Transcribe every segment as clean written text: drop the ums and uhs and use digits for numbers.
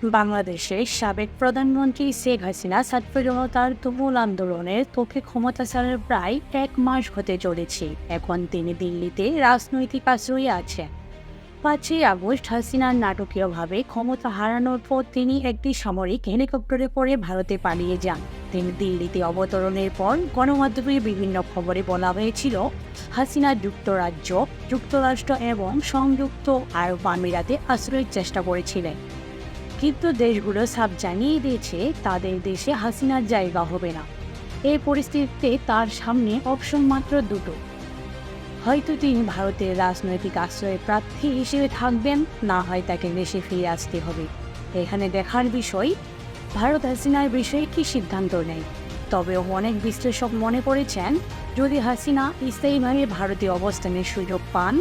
বাংলাদেশের সাবেক প্রধানমন্ত্রী শেখ হাসিনা ছাত্র জনতার তুমুল আন্দোলনের তোকে ক্ষমতাচারের প্রায় 1 মাস হতে চলেছে। এখন তিনি দিল্লিতে রাজনৈতিক আশ্রয়ে আছেন। 5ই আগস্ট হাসিনার নাটকীয়ভাবে ক্ষমতা হারানোর পর তিনি একটি সামরিক হেলিকপ্টারে করে ভারতে পালিয়ে যান। তিনি দিল্লিতে অবতরণের পর গণমাধ্যমের বিভিন্ন খবরে বলা হয়েছিল হাসিনা যুক্তরাষ্ট্র এবং সংযুক্ত আরব আমিরাতে আশ্রয়ের চেষ্টা করেছিলেন। কিন্তু দেশগুলো সাফ জানিয়ে দিয়েছে তাদের দেশে হাসিনার জায়গা হবে না। এই পরিস্থিতিতে তার সামনে অপশন মাত্র দুটো: হয়তো তিনি ভারতের রাজনৈতিক আশ্রয়ের প্রার্থী হিসেবে থাকবেন, না হয় তাকে দেশে ফিরে আসতে হবে। এখানে দেখার বিষয় ভারত হাসিনার বিষয়ে কী সিদ্ধান্ত নেয়। তবে অনেক বিশ্লেষক মনে করেছেন যদি হাসিনা স্থায়ীভাবে ভারতে অবস্থানের সুযোগ পান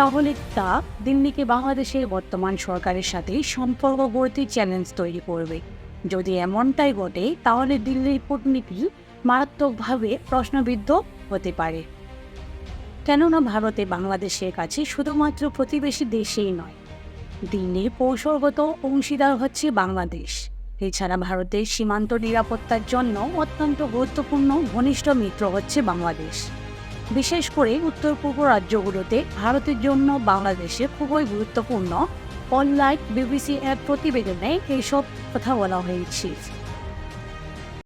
তাহলে তা দিল্লিকে বাংলাদেশের বর্তমান সরকারের সাথে সম্পর্ক গড়তে চ্যালেঞ্জ তৈরি করবে। যদি এমনটাই ঘটে তাহলে দিল্লির কূটনীতি মারাত্মকভাবে প্রশ্নবিদ্ধ হতে পারে। কেননা ভারতে বাংলাদেশের কাছে শুধুমাত্র প্রতিবেশী দেশেই নয়, দিল্লির কৌশলগত অংশীদার হচ্ছে বাংলাদেশ। এছাড়া ভারতের সীমান্ত নিরাপত্তার জন্য অত্যন্ত গুরুত্বপূর্ণ ঘনিষ্ঠ মিত্র হচ্ছে বাংলাদেশ। বিশেষ করে উত্তর পূর্ব রাজ্যগুলোতে ভারতের জন্য বাংলাদেশে খুবই গুরুত্বপূর্ণ। অনলাইন বিবিসি এক প্রতিবেদনে এইসব কথা বলা হয়েছে।